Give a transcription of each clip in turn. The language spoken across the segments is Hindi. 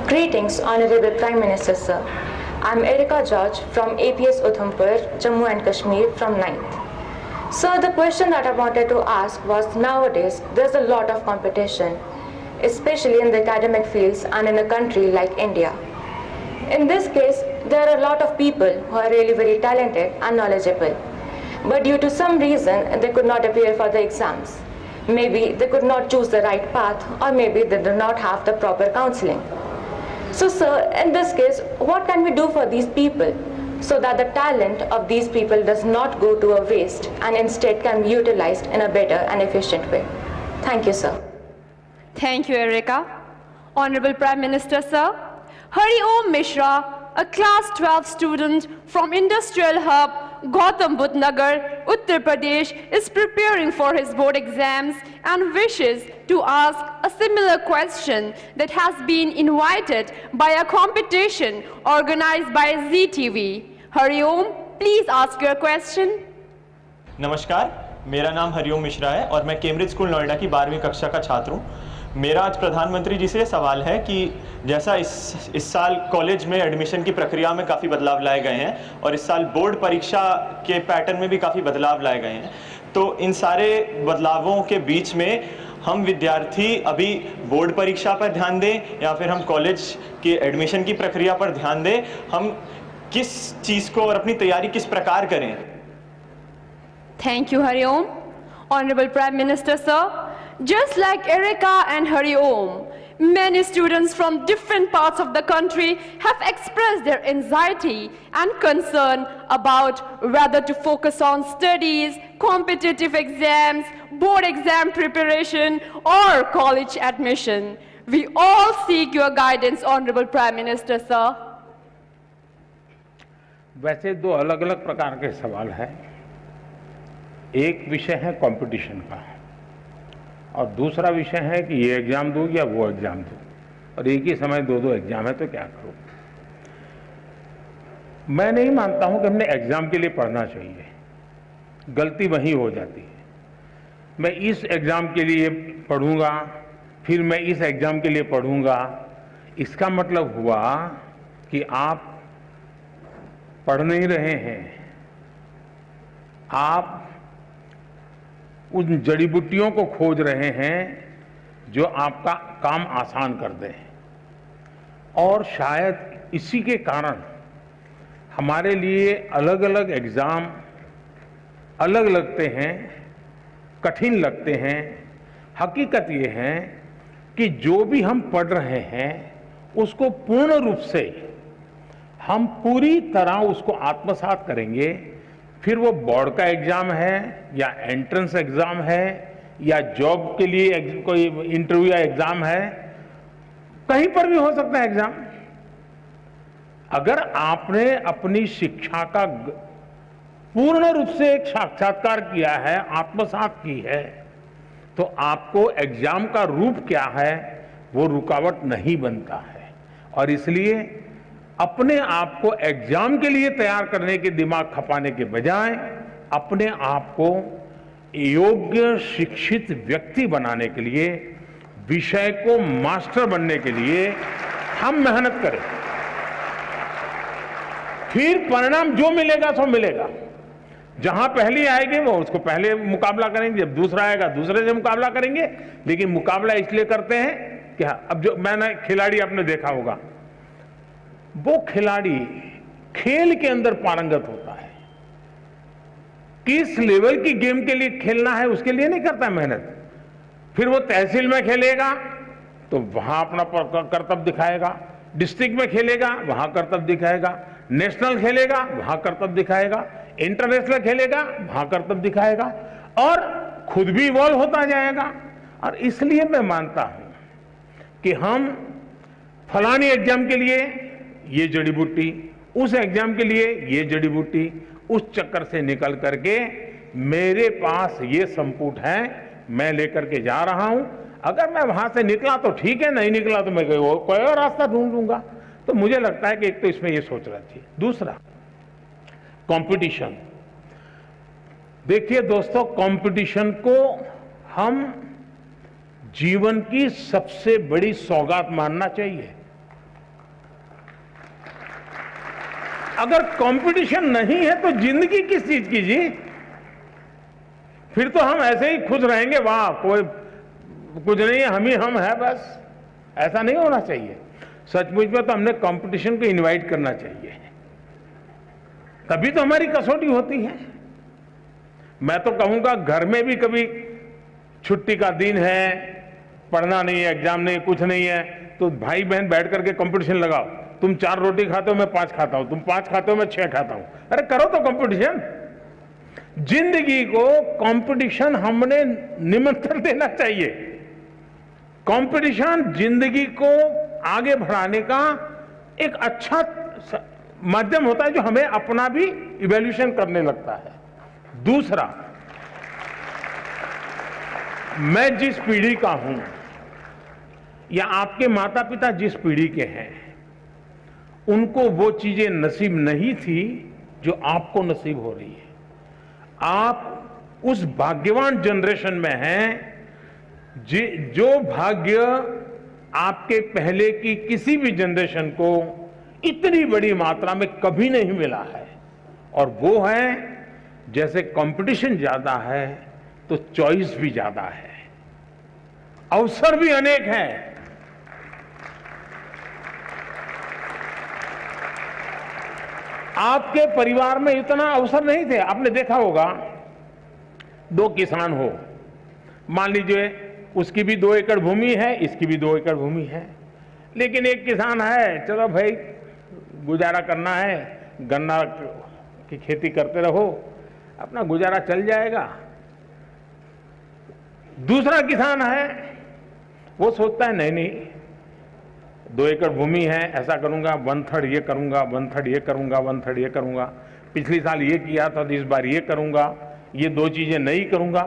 Greetings, Honorable Prime Minister, sir. I'm Erika George from APS Udhampur, Jammu and Kashmir from 9th. Sir, the question that I wanted to ask was nowadays there's a lot of competition, especially in the academic fields and in a country like India. In this case, there are a lot of people who are really very talented and knowledgeable, but due to some reason they could not appear for the exams. Maybe they could not choose the right path, or maybe they do not have the proper counseling. So sir, in this case, what can we do for these people so that the talent of these people does not go to a waste and instead can be utilized in a better and efficient way? Thank you, sir. Thank you, Erika. Honorable Prime Minister, sir, Hari Om Mishra, a class 12 student from Industrial Hub, Gautam Budh Nagar, Uttar Pradesh, is preparing for his board exams and wishes to ask a similar question that has been invited by a competition organized by ZTV. Hari Om, please ask your question. नमस्कार, मेरा नाम हरिओम मिश्रा है और मैं कैम्ब्रिज स्कूल नोएडा की 12वीं कक्षा का छात्र हूँ। मेरा आज प्रधानमंत्री जी से सवाल है कि जैसा इस साल कॉलेज में एडमिशन की प्रक्रिया में काफ़ी बदलाव लाए गए हैं और इस साल बोर्ड परीक्षा के पैटर्न में भी काफ़ी बदलाव लाए गए हैं, तो इन सारे बदलावों के बीच में हम विद्यार्थी अभी बोर्ड परीक्षा पर ध्यान दें या फिर हम कॉलेज की एडमिशन की प्रक्रिया पर ध्यान दें, हम किस चीज़ को और अपनी तैयारी किस प्रकार करें? Thank you, Hari Om. Honorable Prime Minister, sir, just like Erika and Hari Om, many students from different parts of the country have expressed their anxiety and concern about whether to focus on studies, competitive exams, board exam preparation, or college admission. We all seek your guidance, Honorable Prime Minister, sir. वैसे दो अलग अलग प्रकार के सवाल हैं। एक विषय है कंपटीशन का और दूसरा विषय है कि ये एग्जाम दूं या वो एग्जाम दूं, और एक ही समय दो एग्जाम है तो क्या करूं। मैं नहीं मानता हूं कि हमने एग्जाम के लिए पढ़ना चाहिए, गलती वहीं हो जाती है। मैं इस एग्जाम के लिए पढ़ूंगा, फिर मैं इस एग्जाम के लिए पढ़ूंगा, इसका मतलब हुआ कि आप पढ़ नहीं रहे हैं, आप उन जड़ी बूटियों को खोज रहे हैं जो आपका काम आसान कर दें। और शायद इसी के कारण हमारे लिए अलग अलग एग्जाम अलग लगते हैं, कठिन लगते हैं। हकीकत ये है कि जो भी हम पढ़ रहे हैं उसको पूर्ण रूप से हम पूरी तरह उसको आत्मसात करेंगे, फिर वो बोर्ड का एग्जाम है या एंट्रेंस एग्जाम है या जॉब के लिए कोई इंटरव्यू या एग्जाम है, कहीं पर भी हो सकता है एग्जाम। अगर आपने अपनी शिक्षा का पूर्ण रूप से एक साक्षात्कार किया है, आत्मसात की है, तो आपको एग्जाम का रूप क्या है वो रुकावट नहीं बनता है। और इसलिए अपने आप को एग्जाम के लिए तैयार करने के दिमाग खपाने के बजाय अपने आप को योग्य शिक्षित व्यक्ति बनाने के लिए, विषय को मास्टर बनने के लिए हम मेहनत करें। फिर परिणाम जो मिलेगा सो मिलेगा। जहां पहली आएगी वो उसको पहले मुकाबला करेंगे, जब दूसरा आएगा दूसरे से मुकाबला करेंगे। लेकिन मुकाबला इसलिए करते हैं कि अब जो मैंने खिलाड़ी आपने देखा होगा, वो खिलाड़ी खेल के अंदर पारंगत होता है, किस लेवल की गेम के लिए खेलना है उसके लिए नहीं करता मेहनत। फिर वो तहसील में खेलेगा तो वहां अपना कर्तव्य दिखाएगा, डिस्ट्रिक्ट में खेलेगा वहां कर्तव्य दिखाएगा, नेशनल खेलेगा वहां कर्तव्य दिखाएगा, इंटरनेशनल खेलेगा वहां कर्तव्य दिखाएगा, और खुद भी इवॉल्व होता जाएगा। और इसलिए मैं मानता हूं कि हम फलानी एग्जाम के लिए ये जड़ी बूटी, उस एग्जाम के लिए ये जड़ी बूटी, उस चक्कर से निकल करके मेरे पास ये संपुट है, मैं लेकर के जा रहा हूं। अगर मैं वहां से निकला तो ठीक है, नहीं निकला तो मैं कोई और रास्ता ढूंढ लूंगा। तो मुझे लगता है कि एक तो इसमें ये सोचना चाहिए। दूसरा, कंपटीशन। देखिए दोस्तों, कंपटीशन को हम जीवन की सबसे बड़ी सौगात मानना चाहिए। अगर कंपटीशन नहीं है तो जिंदगी किस चीज की जी? फिर तो हम ऐसे ही खुश रहेंगे, वाह कोई कुछ नहीं है, हम ही हम है बस। ऐसा नहीं होना चाहिए। सचमुच में तो हमने कंपटीशन को इनवाइट करना चाहिए, तभी तो हमारी कसौटी होती है। मैं तो कहूंगा घर में भी कभी छुट्टी का दिन है, पढ़ना नहीं है, एग्जाम नहीं है, कुछ नहीं है, तो भाई बहन बैठ करके कंपटीशन लगाओ। तुम 4 रोटी खाते हो, मैं 5 खाता हूं, तुम 5 खाते हो, मैं 6 खाता हूं। अरे करो तो कंपटीशन। जिंदगी को कंपटीशन हमने निमंत्रण देना चाहिए। कंपटीशन जिंदगी को आगे बढ़ाने का एक अच्छा माध्यम होता है, जो हमें अपना भी इवैल्यूएशन करने लगता है। दूसरा, मैं जिस पीढ़ी का हूं या आपके माता पिता जिस पीढ़ी के हैं, उनको वो चीजें नसीब नहीं थी जो आपको नसीब हो रही है। आप उस भाग्यवान जनरेशन में हैं जो भाग्य आपके पहले की किसी भी जनरेशन को इतनी बड़ी मात्रा में कभी नहीं मिला है। और वो है, जैसे कंपटीशन ज्यादा है तो चॉइस भी ज्यादा है, अवसर भी अनेक हैं। आपके परिवार में इतना अवसर नहीं थे। आपने देखा होगा, 2 किसान हो, मान लीजिए उसकी भी 2 एकड़ भूमि है, इसकी भी 2 एकड़ भूमि है, लेकिन एक किसान है, चलो भाई गुजारा करना है, गन्ना की खेती करते रहो, अपना गुजारा चल जाएगा। दूसरा किसान है, वो सोचता है नहीं नहीं, 2 एकड़ भूमि है, ऐसा करूंगा, 1/3 ये करूंगा, 1/3 ये करूंगा, 1/3 ये करूंगा, पिछली साल ये किया था तो इस बार ये करूंगा, ये 2 चीजें नहीं करूंगा।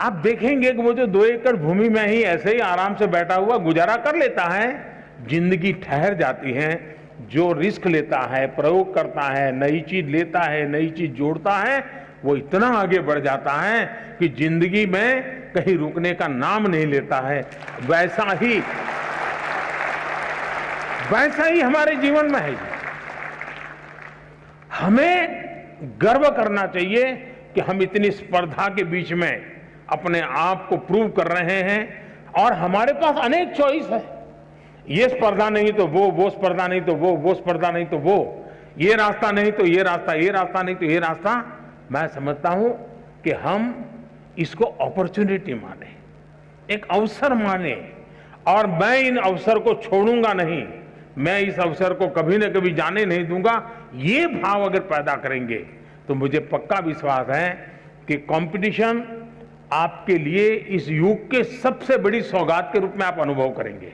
आप देखेंगे कि वो जो 2 एकड़ भूमि में ही ऐसे ही आराम से बैठा हुआ गुजारा कर लेता है, जिंदगी ठहर जाती है। जो रिस्क लेता है, प्रयोग करता है, नई चीज लेता है, नई चीज जोड़ता है, वो इतना आगे बढ़ जाता है कि जिंदगी में कहीं रुकने का नाम नहीं लेता है। वैसा ही हमारे जीवन में है। हमें गर्व करना चाहिए कि हम इतनी स्पर्धा के बीच में अपने आप को प्रूव कर रहे हैं, और हमारे पास अनेक चॉइस है। ये स्पर्धा नहीं तो वो स्पर्धा नहीं तो वो स्पर्धा नहीं तो वो, ये रास्ता नहीं तो ये रास्ता, ये रास्ता नहीं तो ये रास्ता। मैं समझता हूं कि हम इसको अपॉर्चुनिटी माने, एक अवसर माने, और मैं इन अवसर को छोड़ूंगा नहीं, मैं इस अवसर को कभी न कभी जाने नहीं दूंगा। ये भाव अगर पैदा करेंगे तो मुझे पक्का विश्वास है कि कंपटीशन आपके लिए इस युग के सबसे बड़ी सौगात के रूप में आप अनुभव करेंगे।